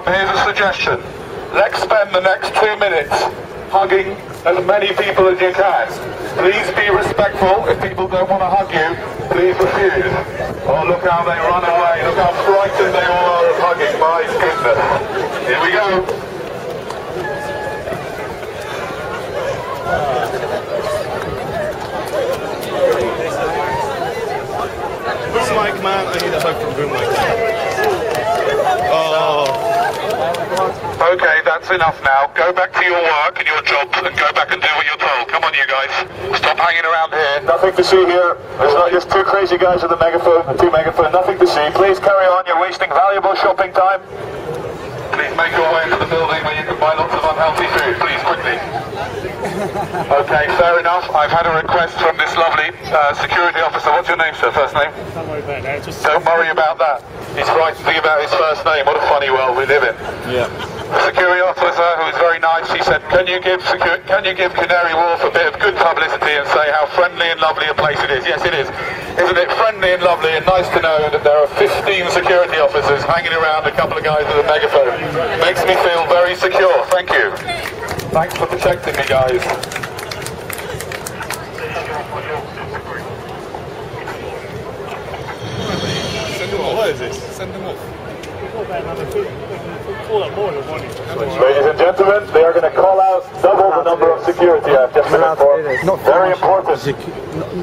here's a suggestion. Let's spend the next 2 minutes hugging as many people as you can. Please be respectful. If people don't want to hug you, please refuse. Oh, look how they run away. Look how frightened they all are of hugging. My goodness. Here we go. Boom mic, man. I need a hug from Boom mic. Oh. Okay, that's enough now. Go back to your work and your jobs and go back and do what you're told. Come on, you guys. Stop hanging around here. Nothing to see here. There's not just two crazy guys with a megaphone and two megaphone. Nothing to see. Please carry on. You're wasting valuable shopping time. Please make your way to the building where you can buy lots of unhealthy food. Please, quickly. Okay, fair enough. I've had a request from this lovely security officer. What's your name, sir? First name? Don't worry about that. Don't worry about that. He's frightened about his first name. What a funny world we live in. Yeah. The security officer, who was very nice, he said, can you give Canary Wharf a bit of good publicity and say how friendly and lovely a place it is? Yes, it is. Isn't it friendly and lovely and nice to know that there are 15 security officers hanging around a couple of guys with a megaphone? Makes me feel very secure. Thank you. Thanks for protecting me, guys. Send them off. What is this? Send them off. Ladies and gentlemen, they are going to call out double the number of security I've just been informed. Very important.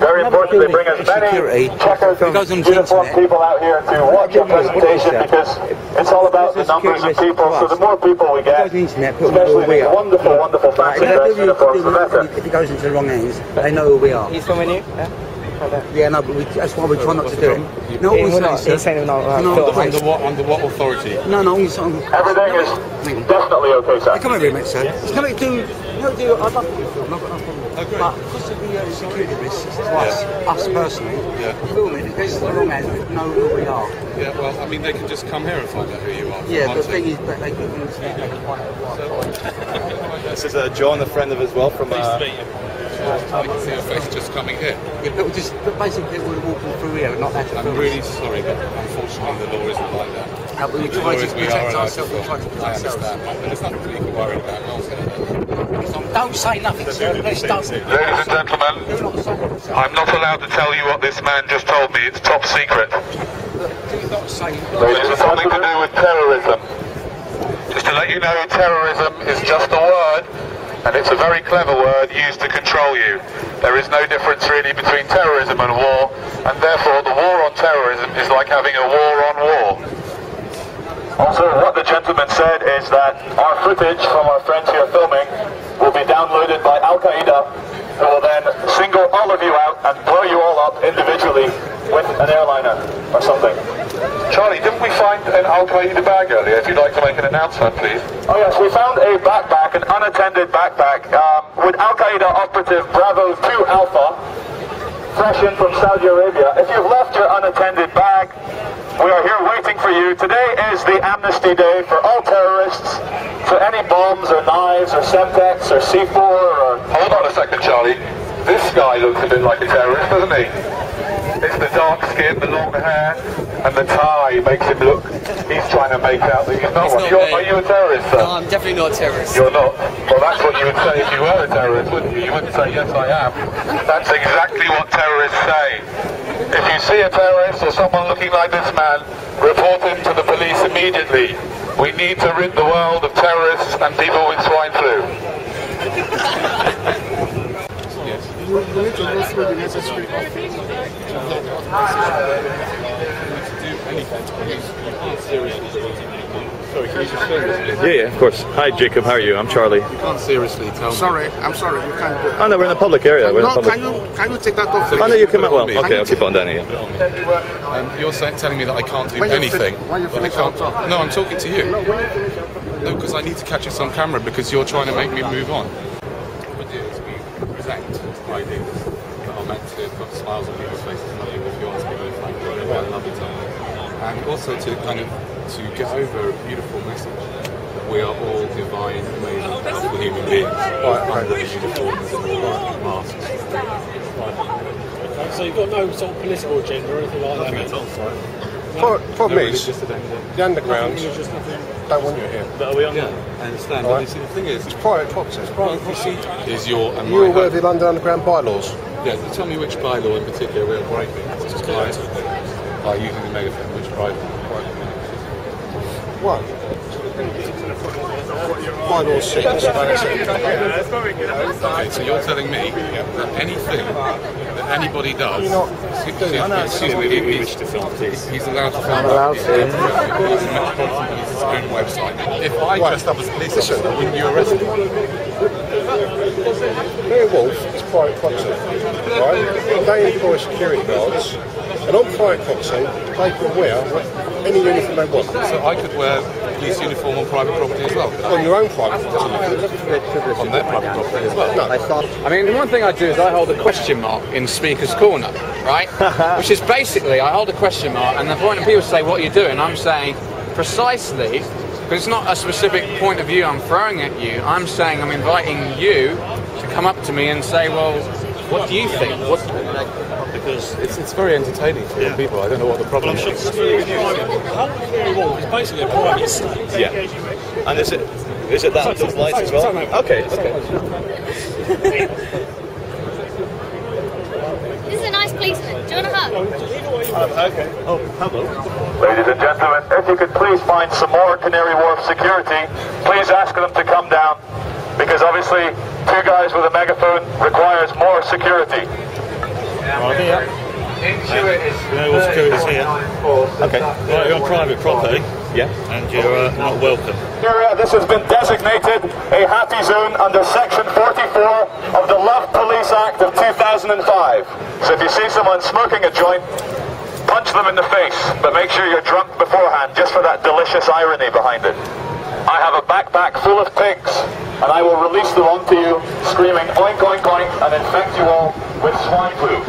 Very important they bring as many checkered uniformed people out here to watch our presentation because it's all about the numbers of people. So the more people we get, especially these wonderful, wonderful fancy dress uniforms, the better. If it goes into the wrong hands, they know who we are. He's filming you? Yeah, no, but that's why we try not to do it. No, he's saying no. Under what authority? No, everything is definitely okay, sir. Come over here, mate, sir. It's going to do. I'd love to film. I've got no problem. Oh, great. But because of the security risks to us personally, filming, if it goes into the wrong hands, we know who we are. Yeah, well, I mean, they can just come here and find out who you are. Yeah, but the thing is that they can use that, they can find out. This is John, a friend of as well from. Nice to meet you. I can see your face just coming here. Yeah, but basically we're walking through here, not that. I'm really sorry, but unfortunately the law isn't like that. But we try to protect ourselves. We try to protect I ourselves. understand, but there's nothing to be worried about. Don't say nothing, sir. Please don't. Ladies and gentlemen, I'm not allowed to tell you what this man just told me. It's top secret. It's something to do with terrorism. Just to let you know, terrorism is just a word, and it's a very clever word used to control you. There is no difference really between terrorism and war, and therefore the war on terrorism is like having a war on war. Also, what the gentleman said is that our footage from our friends here filming will be downloaded by Al-Qaeda, who will then single all of you out and blow you all up individually with an airliner or something. Charlie, didn't we find an Al-Qaeda bag earlier? If you'd like to make an announcement, please. Oh yes, we found a backpack, an unattended backpack, with Al-Qaeda operative Bravo 2 Alpha, fresh in from Saudi Arabia. If you've left your unattended bag, we are here waiting for you. Today is the amnesty day for all terrorists, for any bombs or knives or Semtex or C4 or... Hold on a second, Charlie. This guy looks a bit like a terrorist, doesn't he? It's the dark skin, the long hair, and the tie makes him look... He's trying to make out that he's not one. Are you a terrorist, sir? No, I'm definitely not a terrorist. You're not? Well, that's what you would say if you were a terrorist, wouldn't you? You wouldn't say, yes, I am. That's exactly what terrorists say. If you see a terrorist or someone looking like this man, report him to the police immediately. We need to rid the world of terrorists and people with swine flu. Yes. You need to go through the necessary Sorry, can you just film this? Yeah, of course. Hi, Jacob. How are you? I'm Charlie. You can't seriously tell me. I'm sorry, you can't do it. Oh no, we're in a public area. We're in a public... Can you take that off? Oh no, you come out. Well, okay, I'll keep on down here. You're telling me that I can't do anything. When you finish, I'll talk. No, I'm talking to you. No, because I need to catch us on camera because you're trying to make me move on. What we do is we present ideas that are meant to put smiles on people's faces, not even if you want to be very frank, we've had a lovely time. And also to kind of to get over a beautiful message that we are all divine, amazing, powerful human beings under the uniforms and the masks. Okay, so you've got no sort of political agenda or anything like that? Nothing at all. Problem is, the underground don't want you here. But are we on? Yeah, I understand. But you see, the thing is, it's private property. It's private property. Is your and you're aware of the London Underground bylaws? Yeah. Tell me which bylaw in particular we're breaking by using the megaphone. Which bylaw? One. Bylaw 6. Okay, so you're telling me that anything that anybody does, he's allowed to film. I'm allowed to. He's a metropolitan police's own website. If I dressed up as a police officer, wouldn't you arrest me? Canary Wharf is private property, right? They employ security guards, and on private property, they can wear any uniform they want. So I could wear police uniform on private property as well? On your own private property. On their private property as well? No. I mean, the one thing I do is I hold a question mark in Speaker's Corner, right? Which is basically, I hold a question mark, and the point of people say, what are you doing? I'm saying, precisely, because it's not a specific point of view I'm throwing at you, I'm saying I'm inviting you to come up to me and say, well, what do you think? Because it's very entertaining for young people. I don't know what the problem is. It's basically a private estate. Yeah. And is it that with lights as well? Okay. This is a nice policeman. Do you want a hug? Okay. Oh, hello. Ladies and gentlemen, if you could please find some more Canary Wharf security, please ask them to come down, because obviously 2 guys with a megaphone requires more security. Canary Wharf security's here. Okay. Right, you're on private property. Yeah. And you're not welcome. This has been designated a happy zone under Section 44 of the Love Police Act of 2005. So if you see someone smoking a joint, punch them in the face, but make sure you're drunk beforehand, just for that delicious irony behind it. I have a backpack full of pigs, and I will release them onto you, screaming oink oink oink, and infect you all with swine flu.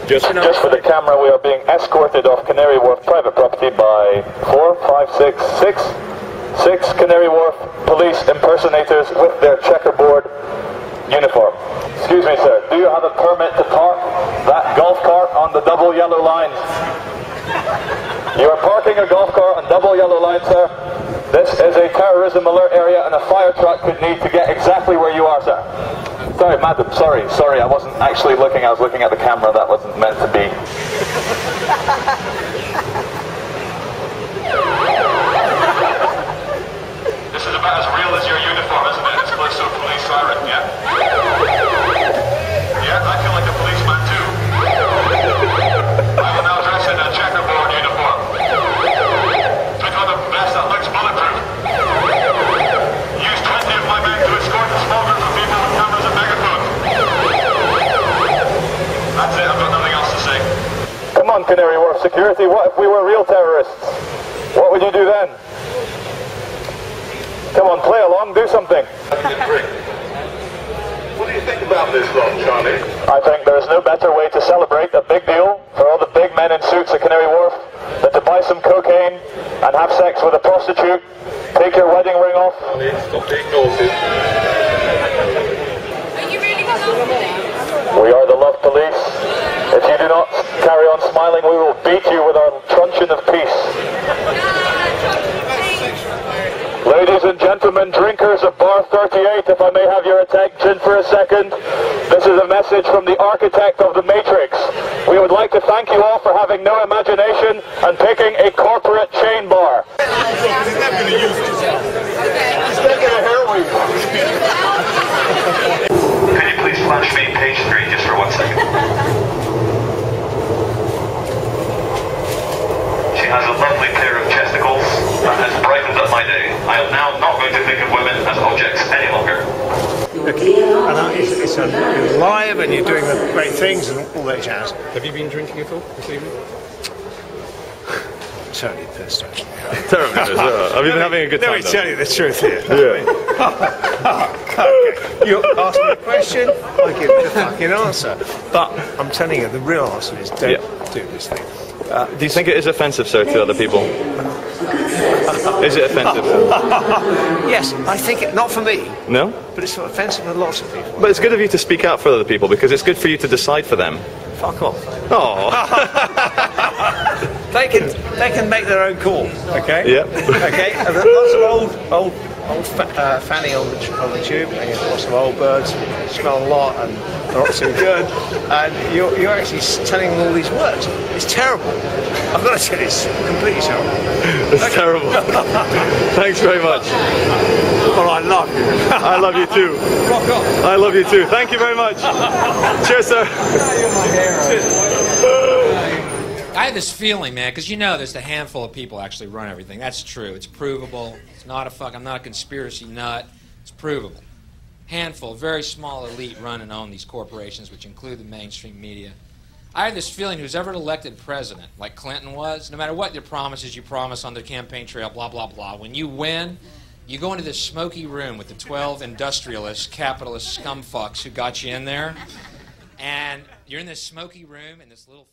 Just for the camera, we are being escorted off Canary Wharf private property by 6 Canary Wharf police impersonators with their checkerboard uniform. Excuse me, sir, do you have a permit to park that golf cart on the double yellow line? You are parking a golf cart on double yellow line, sir. This is a terrorism alert area, and a fire truck could need to get exactly where you are, sir. Sorry, madam, sorry, I wasn't actually looking, I was looking at the camera, that wasn't meant to be. This is about as real as your uniform, isn't it? It's close to a police siren, yeah? Yeah, I feel like a policeman too. I will now dress in a checkerboard uniform. Pick on the vest that looks bulletproof. Use 20 of my men to escort the small group of people with cameras and megaphones. That's it, I've got nothing else to say. Come on, Canary Wharf security, what if we were real terrorists? What would you do then? Come on, play along, do something. What do you think about this lot, Charlie? I think there's no better way to celebrate a big deal for all the big men in suits at Canary Wharf than to buy some cocaine and have sex with a prostitute, take your wedding ring off. Stop being naughty. Are you really the love police? We are the Love Police. If you do not carry on smiling, we will beat you with our truncheon of peace. Ladies and gentlemen, drinkers of Bar 38, if I may have your attention for a second, this is a message from the architect of the Matrix. We would like to thank you all for having no imagination and picking a corporate chain bar. He's never going to use it. He's never going to heroin. Can you please flash me page 3 just for 1 second? She has a lovely pair of chesticles that has brightened up my day. I am now not going to think of women as objects any longer. It's live and you're doing the great things and all that jazz. Have you been drinking at all this evening? Totally pissed, actually. Terribly pissed. Have you been having a good time? Let me tell you the truth here. Yeah. Okay. You ask me a question, I give you the fucking answer. But I'm telling you, the real answer is don't do this thing. Do you think it is offensive, sir, to other people? Is it offensive? Yes, I think it, not for me. No? But it's offensive to lots of people. But it's good of you to speak out for other people, because it's good for you to decide for them. Fuck off. Oh. Take it. they can make their own call. Okay. Yep. Okay. And there's lots of old fanny on the tube, and you've got lots of old birds, smell a lot and they're not too good, and you're actually telling them all these words. It's terrible. I've got to tell you, it's completely terrible. It's terrible. Thanks very much. Well, I love you. I love you too. Rock on. I love you too. Thank you very much. Cheers, sir. I had this feeling, man, because you know there's a handful of people actually run everything. That's true. It's provable. It's not a fuck. I'm not a conspiracy nut. It's provable. Handful, very small elite run and own these corporations, which include the mainstream media. I had this feeling who's ever elected president, like Clinton was, no matter what your promises you promise on the campaign trail, blah, blah, blah, when you win, you go into this smoky room with the 12 industrialist, capitalist scumfucks who got you in there, and you're in this smoky room in this little...